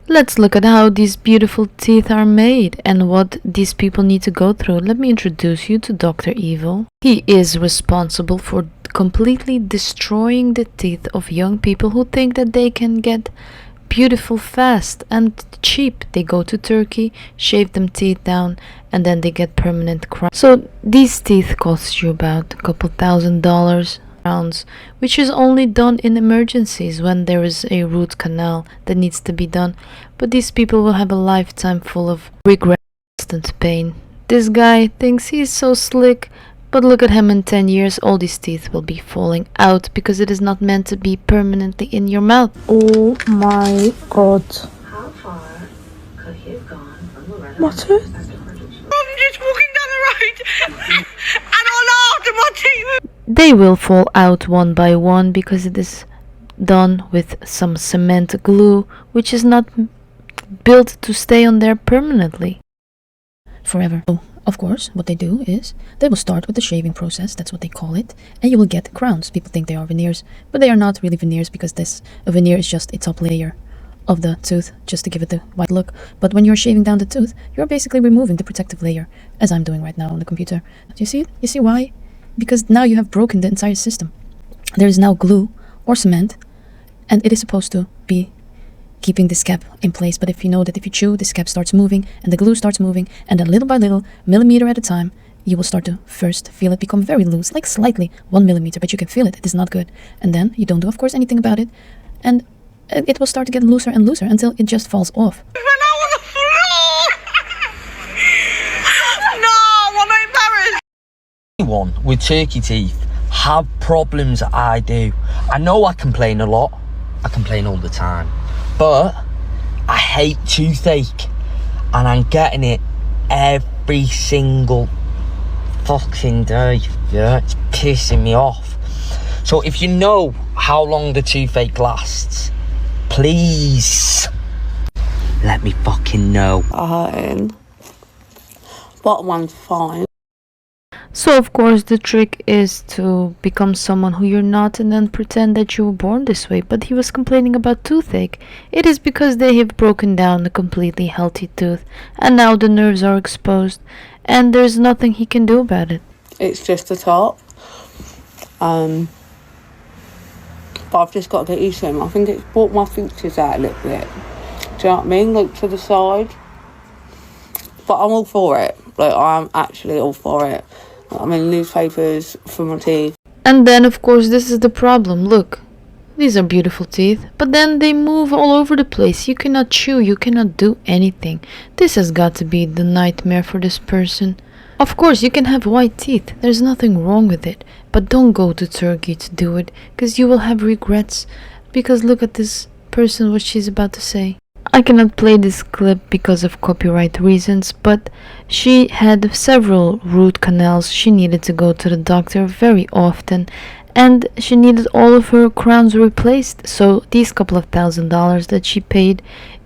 Let's look at how these beautiful teeth are made and what these people need to go through. Let me introduce you to Dr. Evil. He is responsible for completely destroying the teeth of young people who think that they can get beautiful fast and cheap. They go to Turkey, shave them teeth down, and then they get permanent crowns. So these teeth cost you about a couple $1,000s, which is only done in emergencies when there is a root canal that needs to be done. But these people will have a lifetime full of regret and pain. This guy thinks he's so slick, but look at him in 10 years, all these teeth will be falling out because it is not meant to be permanently in your mouth. Oh my god. How far could he have gone from Loretta? My tooth? I'm just walking down the road and I laughed at my teeth. They will fall out one by one because it is done with some cement glue, which is not built to stay on there permanently. Forever. So, of course, what they do is they will start with the shaving process, that's what they call it, and you will get crowns. People think they are veneers, but they are not really veneers because a veneer is just a top layer of the tooth just to give it the white look. But when you're shaving down the tooth, you're basically removing the protective layer, as I'm doing right now on the computer. Do you see it? You see why? Because now you have broken the entire system. There is now glue or cement, and it is supposed to be keeping this cap in place. But if you know that if you chew, this cap starts moving and the glue starts moving, and then little by little, millimeter at a time, you will start to first feel it become very loose, like slightly 1 millimeter, but you can feel it. It is not good. And then you don't do, of course, anything about it, and it will start to get looser and looser until it just falls off. And I on the floor. No, I'm embarrassed. Anyone with turkey teeth have problems that I do. I know I complain a lot. I complain all the time. But I hate toothache, and I'm getting it every single fucking day. Yeah, it's pissing me off. So if you know how long the toothache lasts, please let me fucking know. Hurting. Bottom one's fine. So of course the trick is to become someone who you're not and then pretend that you were born this way. But he was complaining about toothache. It is because they have broken down a completely healthy tooth and now the nerves are exposed and there's nothing he can do about it. It's just the top. But I've just got to get used to him. I think it's brought my features out a little bit. Do you know what I mean? Like to the side. But I'm all for it. Like I'm actually all for it. I'm in newspapers for my teeth. And then of course this is the problem. Look, these are beautiful teeth, but then they move all over the place. You cannot chew, you cannot do anything. This has got to be the nightmare for this person. Of course you can have white teeth, there's nothing wrong with it, but don't go to Turkey to do it, because you will have regrets. Because look at this person, what she's about to say. I cannot play this clip because of copyright reasons, but she had several root canals. She needed to go to the doctor very often and she needed all of her crowns replaced. So these couple of $1,000s that she paid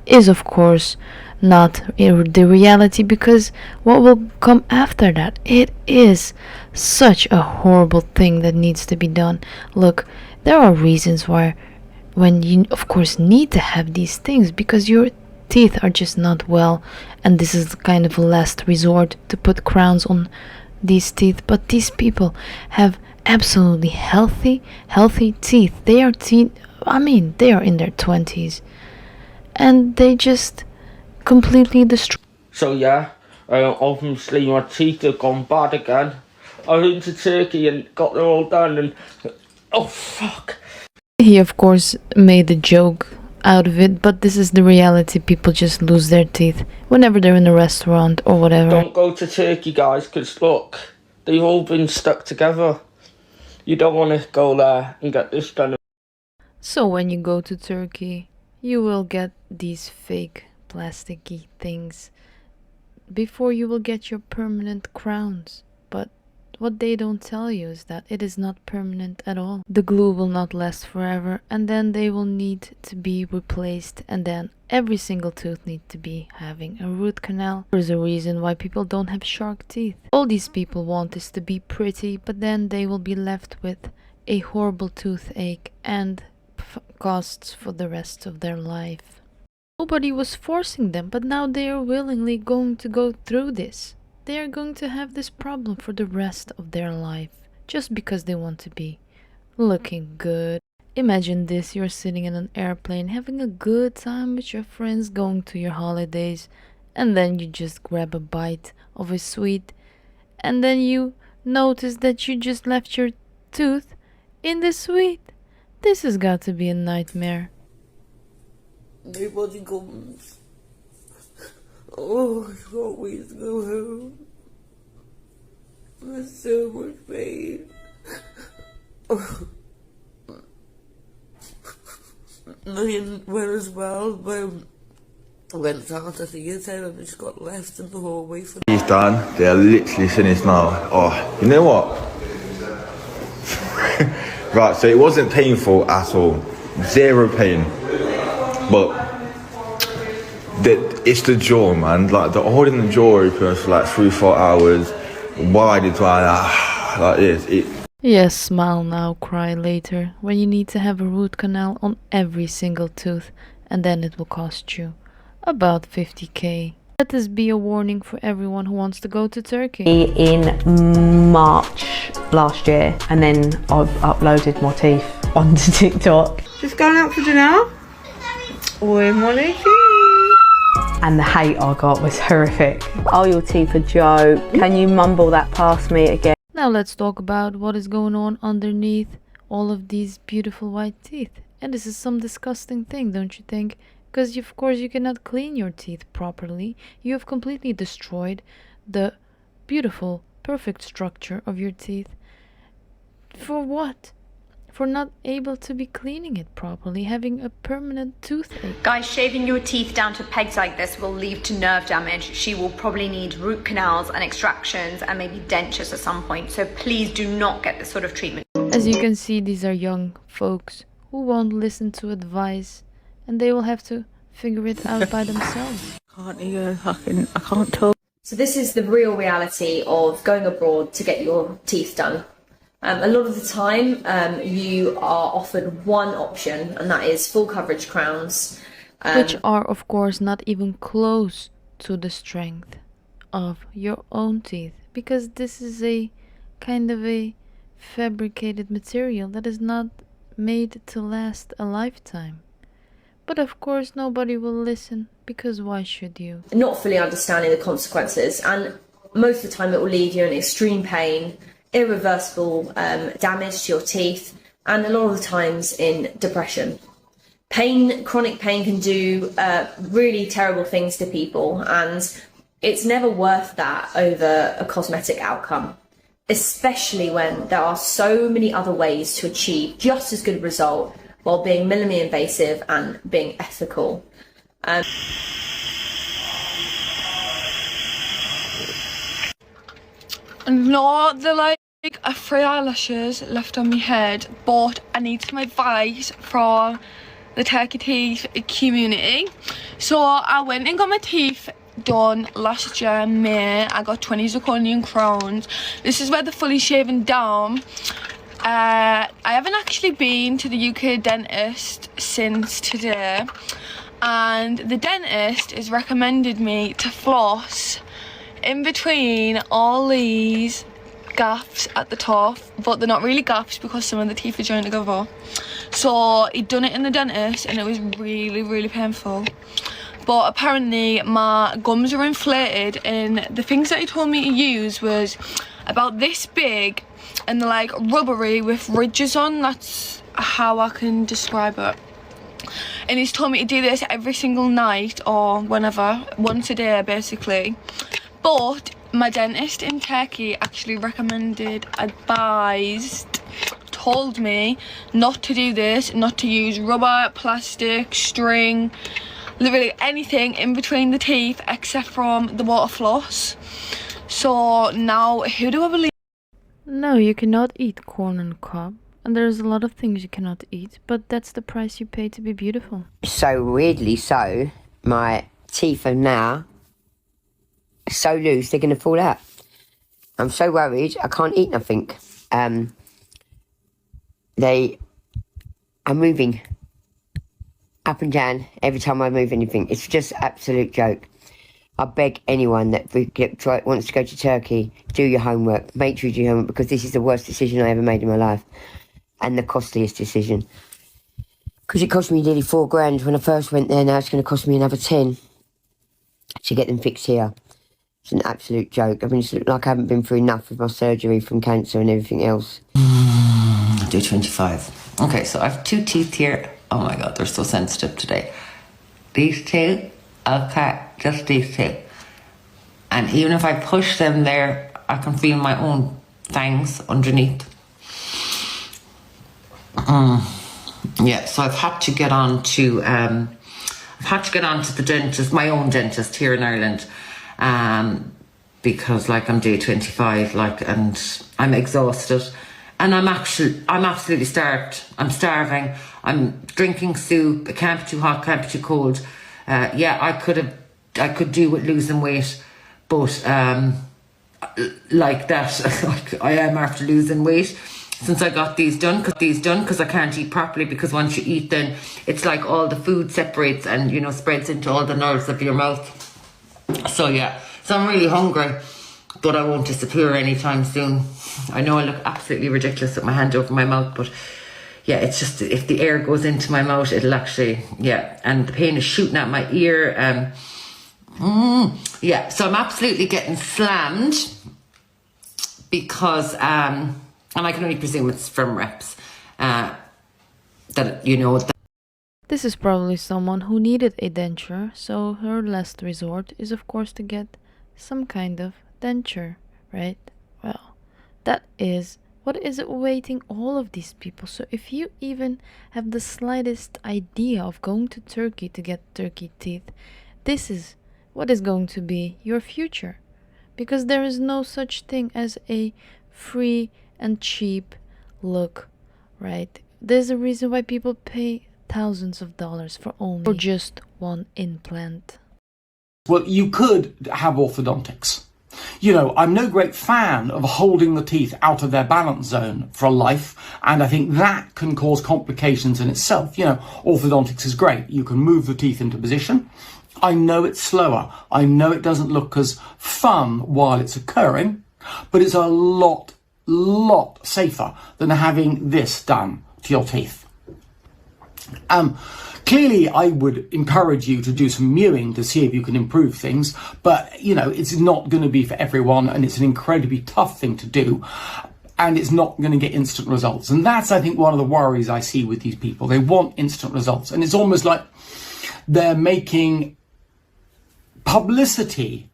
is of course not the reality, because what will come after that? It is such a horrible thing that needs to be done. Look, there are reasons why when you of course need to have these things, because your teeth are just not well, and this is kind of a last resort to put crowns on these teeth. But these people have absolutely healthy teeth. They are they are in their 20s and they just completely destroy. So yeah, obviously my teeth have gone bad again. I went to Turkey and got them all done and oh fuck. He of course made a joke out of it, but this is the reality. People just lose their teeth whenever they're in a restaurant or whatever. Don't go to Turkey, guys, because look, they've all been stuck together. You don't want to go there and get this done. So when you go to Turkey, you will get these fake plasticky things before you will get your permanent crowns. But what they don't tell you is that it is not permanent at all. The glue will not last forever, and then they will need to be replaced, and then every single tooth needs to be having a root canal. There's a reason why people don't have shark teeth. All these people want is to be pretty, but then they will be left with a horrible toothache and costs for the rest of their life. Nobody was forcing them, but now they are willingly going to go through this. They are going to have this problem for the rest of their life, just because they want to be looking good. Imagine this, you're sitting in an airplane having a good time with your friends, going to your holidays, and then you just grab a bite of a sweet, and then you notice that you just left your tooth in the sweet. This has got to be a nightmare. Nobody comes. Oh, I can't wait to go home. There's so much pain. I went as well, but I went down to the theatre and just got left in the hallway for. He's done. They're literally finished now. Oh, you know what? Right, so it wasn't painful at all. Zero pain. But it's the jaw, man. Like, the holding the jaw open for like 3-4 hours, wide as well, like this. Yes, smile now, cry later, when you need to have a root canal on every single tooth, and then it will cost you about 50k. Let this be a warning for everyone who wants to go to Turkey. In March last year, and then I've uploaded my teeth onto TikTok. Just going out for dinner? With my teeth. And the hate I got was horrific. Oh, your teeth are joke. Can you mumble that past me again? Now let's talk about what is going on underneath all of these beautiful white teeth. And this is some disgusting thing, don't you think? Because of course you cannot clean your teeth properly. You have completely destroyed the beautiful, perfect structure of your teeth. For what? For not able to be cleaning it properly, having a permanent toothache. Guys, shaving your teeth down to pegs like this will lead to nerve damage. She will probably need root canals and extractions and maybe dentures at some point. So please do not get this sort of treatment. As you can see, these are young folks who won't listen to advice, and they will have to figure it out by themselves. I can't talk. So this is the real reality of going abroad to get your teeth done. A lot of the time you are offered one option, and that is full coverage crowns. Which are of course not even close to the strength of your own teeth, because this is a kind of a fabricated material that is not made to last a lifetime. But of course nobody will listen, because why should you? Not fully understanding the consequences, and most of the time it will leave you in extreme pain, irreversible damage to your teeth, and a lot of the times in depression. Chronic pain can do really terrible things to people, and it's never worth that over a cosmetic outcome, especially when there are so many other ways to achieve just as good a result while being minimally invasive and being ethical. No, they're like a 3 eyelashes left on my head, but I need some advice from the Turkey teeth community. So I went and got my teeth done last year in May. I got 20 zirconium crowns. This is where they're fully shaven down. I haven't actually been to the UK dentist since today, and the dentist has recommended me to floss in between all these gaps at the top, but they're not really gaps because some of the teeth are joined together. So he'd done it in the dentist and it was really painful. But apparently my gums are inflated, and the things that he told me to use was about this big and they're like rubbery with ridges on. That's how I can describe it. And he's told me to do this every single night or whenever, once a day basically. But my dentist in Turkey actually told me not to do this, not to use rubber, plastic, string, literally anything in between the teeth except from the water floss. So now, who do I believe? No, you cannot eat corn on the cob, and there's a lot of things you cannot eat, but that's the price you pay to be beautiful. So weirdly so, my teeth are now so loose they're going to fall out. I'm so worried I can't eat nothing. They are moving up and down every time I move anything. It's just absolute joke. I beg anyone that wants to go to Turkey, do your homework. Make sure you do your homework, because this is the worst decision I ever made in my life, and the costliest decision. Because it cost me nearly £4,000 when I first went there. Now it's going to cost me another 10 to get them fixed here. It's an absolute joke. I mean, it's like I haven't been through enough with my surgery from cancer and everything else. Do 25. Okay, so I have 2 teeth here. Oh my God, they're so sensitive today. These 2, okay, just these 2. And even if I push them there, I can feel my own fangs underneath. Yeah, so I've had to get on to the dentist, my own dentist here in Ireland, because like I'm day 25, and I'm exhausted, and I'm absolutely starved. I'm starving. I'm drinking soup. It can't be too hot, can't be too cold. Yeah, I could do with losing weight, but like that, like I am after losing weight. Since I got these done, because I can't eat properly, because once you eat, then it's like all the food separates and, you know, spreads into all the nerves of your mouth. So yeah, so I'm really hungry, but I won't disappear anytime soon. I know I look absolutely ridiculous with my hand over my mouth, but yeah, it's just, if the air goes into my mouth, it'll actually, yeah, and the pain is shooting out my ear. Yeah, so I'm absolutely getting slammed because, and I can only presume it's from reps, that, you know. This is probably someone who needed a denture, so her last resort is of course to get some kind of denture, right? Well, that is what is awaiting all of these people. So if you even have the slightest idea of going to Turkey to get Turkey teeth, this is what is going to be your future. Because there is no such thing as a free and cheap look, right? There's a reason why people pay thousands of dollars for just one implant. Well, you could have orthodontics. You know, I'm no great fan of holding the teeth out of their balance zone for a life, and I think that can cause complications in itself. You know, orthodontics is great. You can move the teeth into position. I know it's slower. I know it doesn't look as fun while it's occurring, but it's a lot safer than having this done to your teeth. Clearly, I would encourage you to do some mewing to see if you can improve things, but, you know, it's not going to be for everyone, and it's an incredibly tough thing to do, and it's not going to get instant results. And that's, I think, one of the worries I see with these people. They want instant results, and it's almost like they're making publicity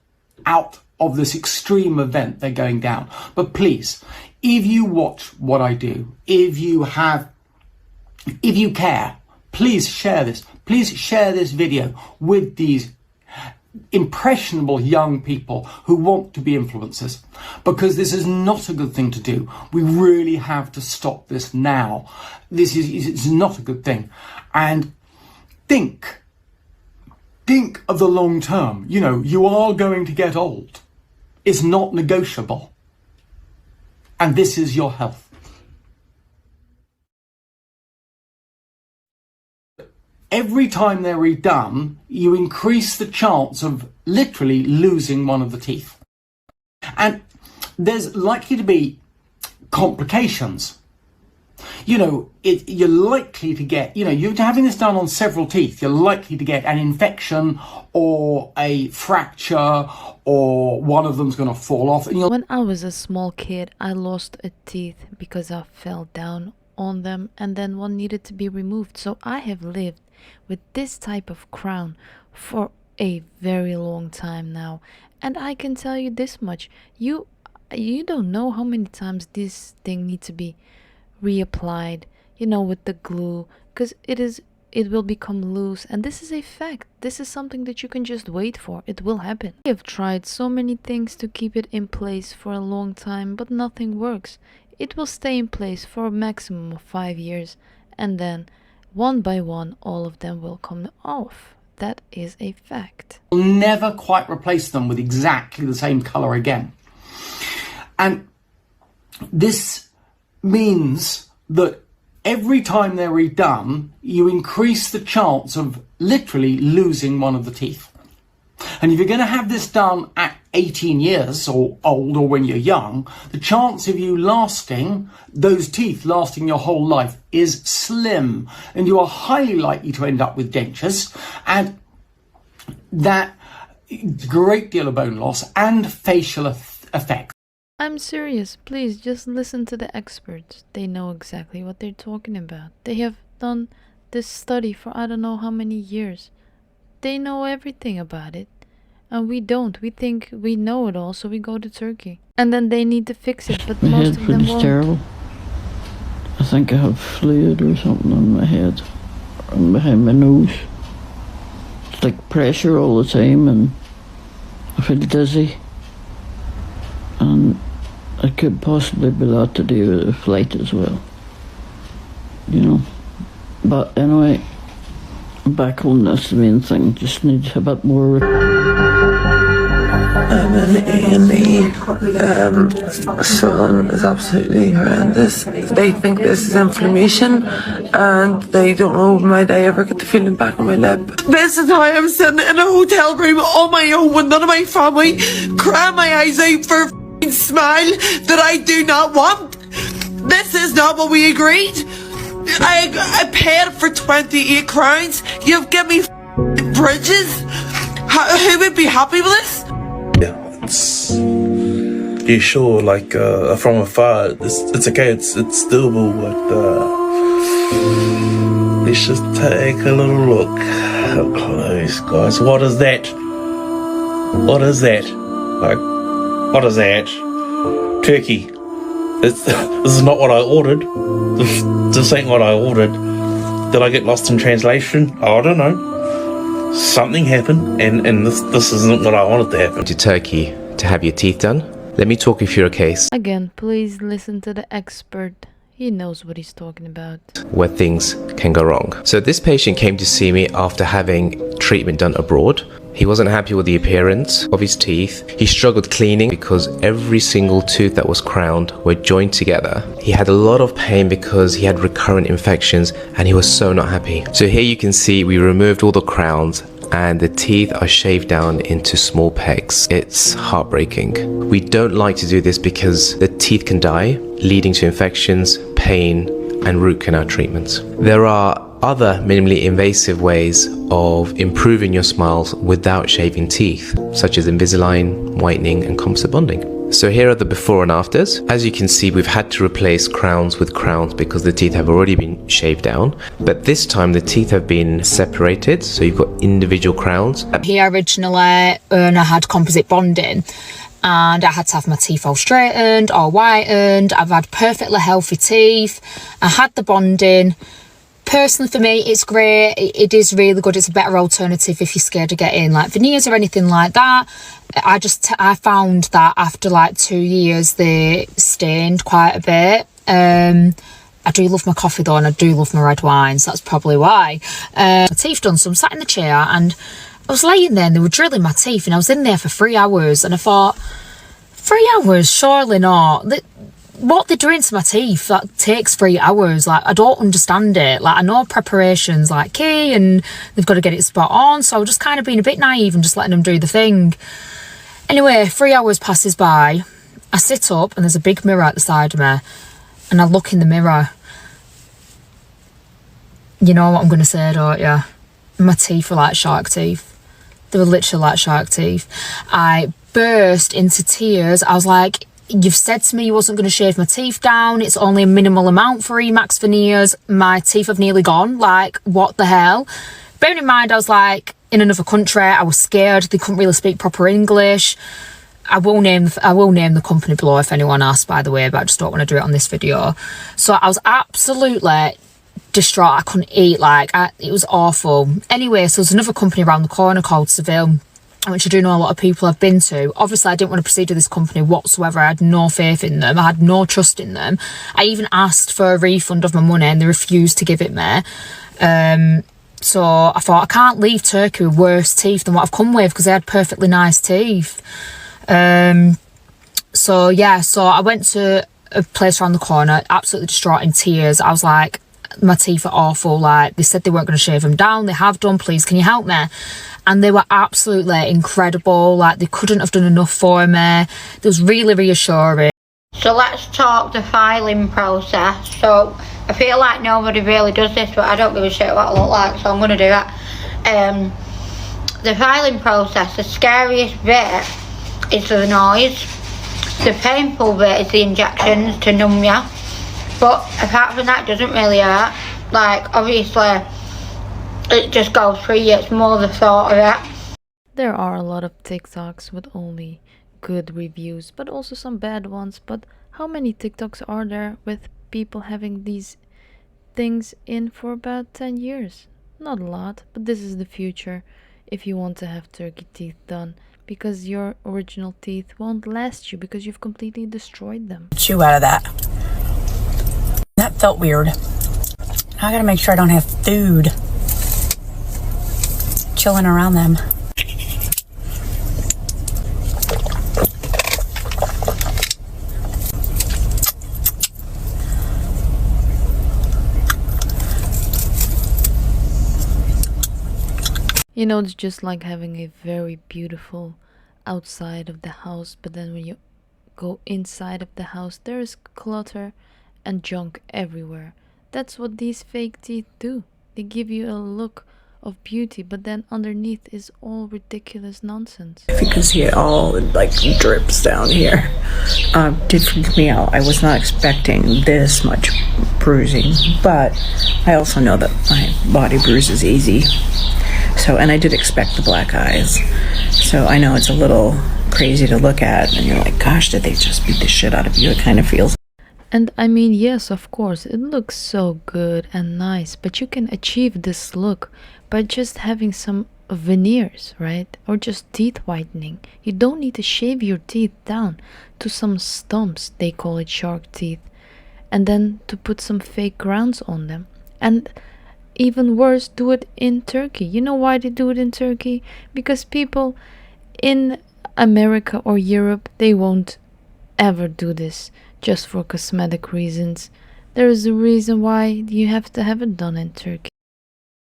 out of this extreme event they're going down. But please, if you watch what I do, if you care, please share this. Please share this video with these impressionable young people who want to be influencers, because this is not a good thing to do. We really have to stop this now. It's not a good thing. And think of the long term. You know, you are going to get old. It's not negotiable. And this is your health. Every time they're redone, you increase the chance of literally losing one of the teeth. And there's likely to be complications. You know, you're likely to get, you know, you're having this done on several teeth, you're likely to get an infection or a fracture, or one of them's going to fall off. And when I was a small kid, I lost a teeth because I fell down on them, and then one needed to be removed. So I have lived with this type of crown for a very long time now, and I can tell you this much: you don't know how many times this thing needs to be reapplied, you know, with the glue, because it will become loose, and this is a fact. This is something that you can just wait for. It will happen. I have tried so many things to keep it in place for a long time, but nothing works. It will stay in place for a maximum of 5 years, and then one by one all of them will come off. That is a fact. You'll never quite replace them with exactly the same color again. And this means that every time they're redone, you increase the chance of literally losing one of the teeth. And if you're going to have this done at 18 years or old, or when you're young, the chance of you lasting, those teeth lasting your whole life, is slim. And you are highly likely to end up with dentures and that great deal of bone loss and facial effects. I'm serious. Please just listen to the experts. They know exactly what they're talking about. They have done this study for I don't know how many years. They know everything about it. And we don't. We think we know it all, so we go to Turkey. And then they need to fix it, but My most head of them feels won't. terrible. I think I have fluid or something on my head and behind my nose. It's like pressure all the time, and I feel dizzy. And it could possibly be a lot to do with the flight as well. You know. But anyway, back home, that's the main thing. Just need a bit more. I'm in A&E. Swelling is absolutely horrendous. They think this is inflammation, and they don't know might I ever get the feeling back on my lip. This is how I'm sitting in a hotel room on my own with none of my family, crying my eyes out for a smile that I do not want. This is not what we agreed. I paid for 28 crowns. You've given me bridges. Who would be happy with this? Yeah, you sure, like, from afar, it's okay, it's doable, but let's just take a little look up close, guys. What is that? What is that? Like, what is that? Turkey. This is not what I ordered. This ain't what I ordered. Did I get lost in translation? I don't know. Something happened, and this isn't what I wanted to happen. To Turkey to have your teeth done. Let me talk you through a case Again, please listen to the expert. He knows what he's talking about. where things can go wrong. So this patient came to see me after having treatment done abroad. He wasn't happy with the appearance of his teeth. He struggled cleaning because every single tooth that was crowned were joined together. He had a lot of pain because he had recurrent infections, and he was so not happy. So here you can see we removed all the crowns and the teeth are shaved down into small pegs. It's heartbreaking. We don't like to do this because the teeth can die, leading to infections, pain, and root canal treatments. There are other minimally invasive ways of improving your smiles without shaving teeth, such as Invisalign, whitening, and composite bonding. So here are the before and afters. As you can see, we've had to replace crowns with crowns because the teeth have already been shaved down, but this time the teeth have been separated, so you've got individual crowns. He originally Erna had composite bonding, and I had to have my teeth all straightened, all whitened. I've had perfectly healthy teeth. I had the bonding. Personally, for me, it's great. It is really good. It's a better alternative if you're scared of getting like veneers or anything like that. I found that after like 2 years, they stained quite a bit. I do love my coffee though, and I do love my red wines. That's probably why. My teeth done, so I'm sat in the chair and I was laying there and they were drilling my teeth, and I was in there for 3 hours, and I thought, 3 hours? Surely not. What they're doing to my teeth, that takes 3 hours. Like, I don't understand it. Like, I know preparation's like key and they've got to get it spot on, so I'm just kind of being a bit naive and just letting them do the thing. Anyway, 3 hours passes by. I sit up and there's a big mirror at the side of me, and I look in the mirror. You know what I'm going to say, don't you? My teeth were like shark teeth. They were literally like shark teeth. I burst into tears. I was like, you've said to me you wasn't going to shave my teeth down. It's only a minimal amount for Emax veneers. My teeth have nearly gone. Like, what the hell? Bearing in mind, I was like in another country. I was scared. They couldn't really speak proper English. I will name the company below if anyone asks, by the way, but I just don't want to do it on this video. So I was absolutely distraught. I couldn't eat. It was awful. Anyway, so there's another company around the corner called Seville, which I do know a lot of people have been to. Obviously, I didn't want to proceed with this company whatsoever. I had no faith in them. I had no trust in them. I even asked for a refund of my money and they refused to give it me. So I thought, I can't leave Turkey with worse teeth than what I've come with, because they had perfectly nice teeth. So I went to a place around the corner, absolutely distraught, in tears. I was like, my teeth are awful. Like, they said they weren't going to shave them down. They have done. Please, can you help me? And they were absolutely incredible. Like, they couldn't have done enough for me. It was really reassuring. So let's talk the filing process. So I feel like nobody really does this, but I don't give a shit what I look like, so I'm going to do it. The filing process, the scariest bit is the noise. The painful bit is the injections to numb you. But apart from that, it doesn't really hurt. Like, obviously, it just goes through you. It's more the thought of it. There are a lot of TikToks with only good reviews, but also some bad ones. But how many TikToks are there with people having these things in for about 10 years? Not a lot, but this is the future if you want to have turkey teeth done, because your original teeth won't last you because you've completely destroyed them. Chew out of that. That felt weird. I gotta make sure I don't have food chilling around them. You know, it's just like having a very beautiful outside of the house, but then when you go inside of the house, there is clutter and junk everywhere. That's what these fake teeth do. They give you a look of beauty, but then underneath is all ridiculous nonsense. If you can see it all, it like drips down here. Did freak me out. I was not expecting this much bruising, but I also know that my body bruises easy. So, and I did expect the black eyes. So I know it's a little crazy to look at, and you're like, gosh, did they just beat the shit out of you? It kind of feels. And I mean, yes, of course, it looks so good and nice, but you can achieve this look by just having some veneers, right? Or just teeth whitening. You don't need to shave your teeth down to some stumps, they call it shark teeth, and then to put some fake crowns on them. And even worse, do it in Turkey. You know why they do it in Turkey? Because people in America or Europe, they won't ever do this just for cosmetic reasons. There is a reason why you have to have it done in Turkey.